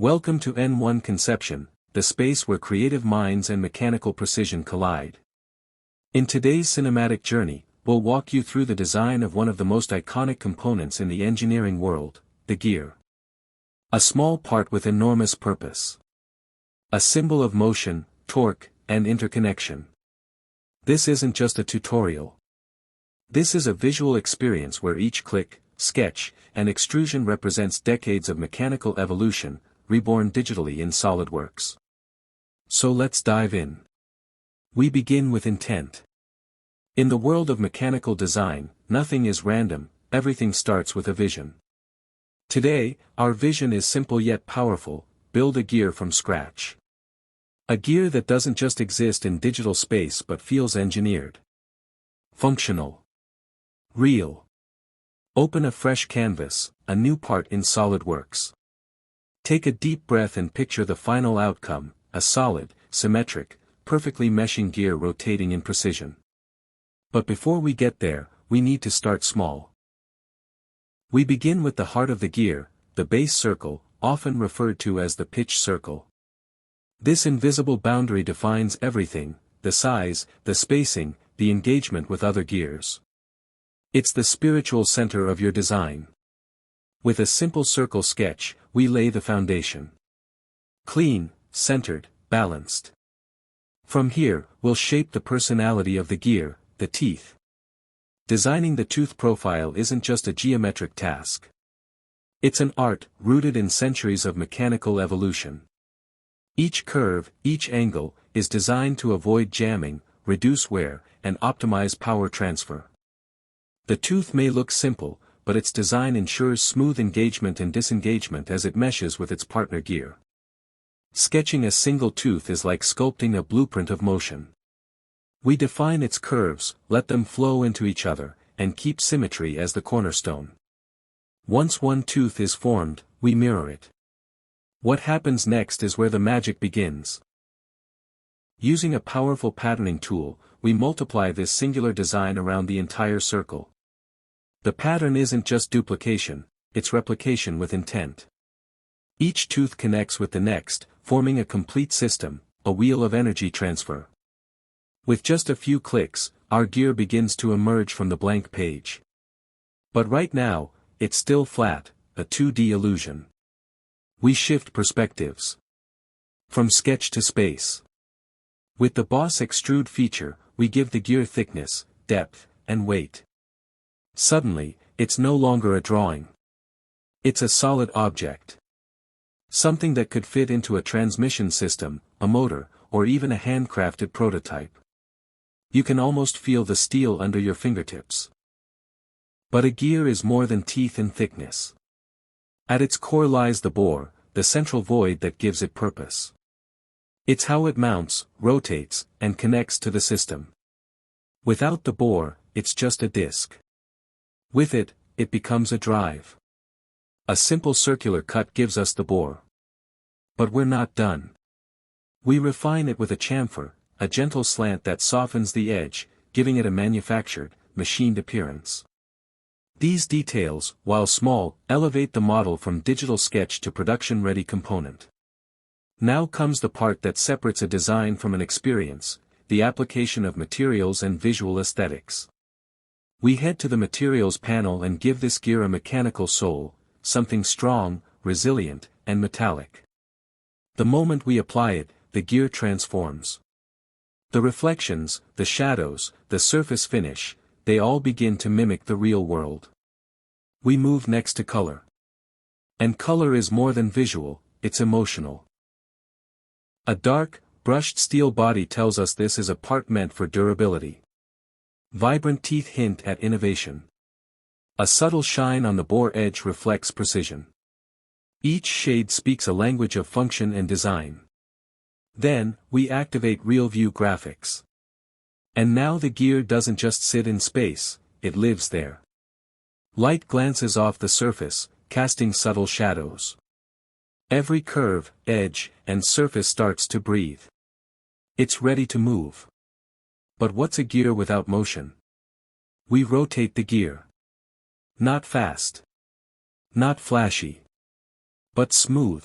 Welcome to N1 Conception, the space where creative minds and mechanical precision collide. In today's cinematic journey, we'll walk you through the design of one of the most iconic components in the engineering world, the gear. A small part with enormous purpose. A symbol of motion, torque, and interconnection. This isn't just a tutorial. This is a visual experience where each click, sketch, and extrusion represents decades of mechanical evolution, reborn digitally in SolidWorks. So let's dive in. We begin with intent. In the world of mechanical design, nothing is random, everything starts with a vision. Today, our vision is simple yet powerful: build a gear from scratch. A gear that doesn't just exist in digital space but feels engineered. Functional. Real. Open a fresh canvas, a new part in SolidWorks. Take a deep breath and picture the final outcome, a solid, symmetric, perfectly meshing gear rotating in precision. But before we get there, we need to start small. We begin with the heart of the gear, the base circle, often referred to as the pitch circle. This invisible boundary defines everything: the size, the spacing, the engagement with other gears. It's the spiritual center of your design. With a simple circle sketch, we lay the foundation. Clean, centered, balanced. From here, we'll shape the personality of the gear, the teeth. Designing the tooth profile isn't just a geometric task. It's an art, rooted in centuries of mechanical evolution. Each curve, each angle, is designed to avoid jamming, reduce wear, and optimize power transfer. The tooth may look simple, but its design ensures smooth engagement and disengagement as it meshes with its partner gear. Sketching a single tooth is like sculpting a blueprint of motion. We define its curves, let them flow into each other, and keep symmetry as the cornerstone. Once one tooth is formed, we mirror it. What happens next is where the magic begins. Using a powerful patterning tool, we multiply this singular design around the entire circle. The pattern isn't just duplication, it's replication with intent. Each tooth connects with the next, forming a complete system, a wheel of energy transfer. With just a few clicks, our gear begins to emerge from the blank page. But right now, it's still flat, a 2D illusion. We shift perspectives. From sketch to space. With the Boss Extrude feature, we give the gear thickness, depth, and weight. Suddenly, it's no longer a drawing. It's a solid object. Something that could fit into a transmission system, a motor, or even a handcrafted prototype. You can almost feel the steel under your fingertips. But a gear is more than teeth and thickness. At its core lies the bore, the central void that gives it purpose. It's how it mounts, rotates, and connects to the system. Without the bore, it's just a disc. With it, it becomes a drive. A simple circular cut gives us the bore. But we're not done. We refine it with a chamfer, a gentle slant that softens the edge, giving it a manufactured, machined appearance. These details, while small, elevate the model from digital sketch to production-ready component. Now comes the part that separates a design from an experience: the application of materials and visual aesthetics. We head to the materials panel and give this gear a mechanical soul, something strong, resilient, and metallic. The moment we apply it, the gear transforms. The reflections, the shadows, the surface finish, they all begin to mimic the real world. We move next to color. And color is more than visual, it's emotional. A dark, brushed steel body tells us this is a part meant for durability. Vibrant teeth hint at innovation. A subtle shine on the bore edge reflects precision. Each shade speaks a language of function and design. Then, we activate real-view graphics. And now the gear doesn't just sit in space, it lives there. Light glances off the surface, casting subtle shadows. Every curve, edge, and surface starts to breathe. It's ready to move. But what's a gear without motion? We rotate the gear. Not fast. Not flashy. But smooth.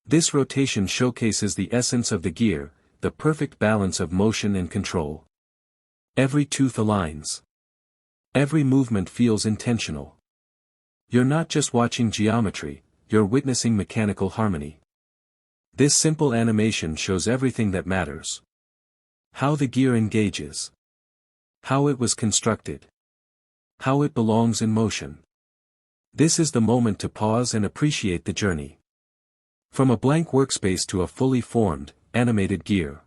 This rotation showcases the essence of the gear, the perfect balance of motion and control. Every tooth aligns. Every movement feels intentional. You're not just watching geometry, you're witnessing mechanical harmony. This simple animation shows everything that matters. How the gear engages. How it was constructed. How it belongs in motion. This is the moment to pause and appreciate the journey. From a blank workspace to a fully formed, animated gear.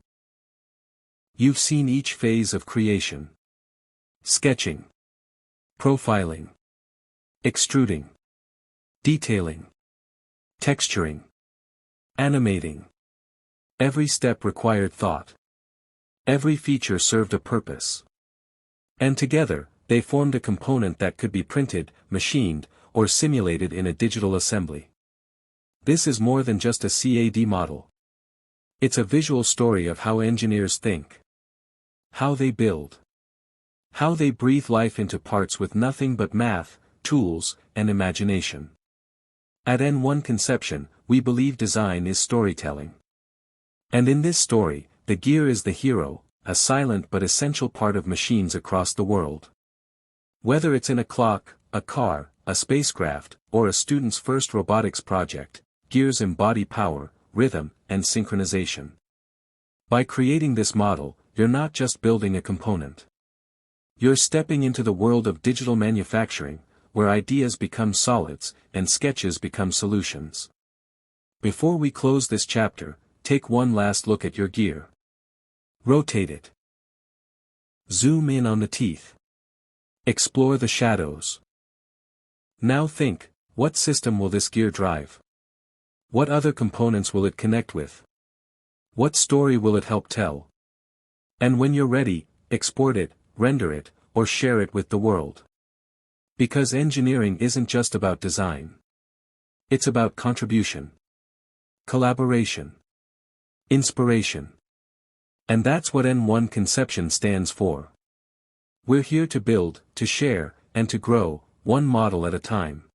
You've seen each phase of creation. Sketching. Profiling. Extruding. Detailing. Texturing. Animating. Every step required thought. Every feature served a purpose. And together, they formed a component that could be printed, machined, or simulated in a digital assembly. This is more than just a CAD model. It's a visual story of how engineers think. How they build. How they breathe life into parts with nothing but math, tools, and imagination. At N1 Conception, we believe design is storytelling. And in this story, the gear is the hero, a silent but essential part of machines across the world. Whether it's in a clock, a car, a spacecraft, or a student's first robotics project, gears embody power, rhythm, and synchronization. By creating this model, you're not just building a component. You're stepping into the world of digital manufacturing, where ideas become solids, and sketches become solutions. Before we close this chapter, take one last look at your gear. Rotate it. Zoom in on the teeth. Explore the shadows. Now think, what system will this gear drive? What other components will it connect with? What story will it help tell? And when you're ready, export it, render it, or share it with the world. Because engineering isn't just about design. It's about contribution. Collaboration. Inspiration. And that's what N1 Conception stands for. We're here to build, to share, and to grow, one model at a time.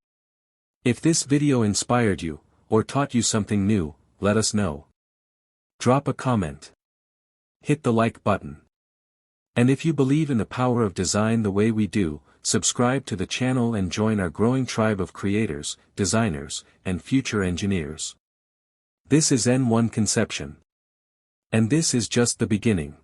If this video inspired you, or taught you something new, let us know. Drop a comment. Hit the like button. And if you believe in the power of design the way we do, subscribe to the channel and join our growing tribe of creators, designers, and future engineers. This is N1 Conception. And this is just the beginning.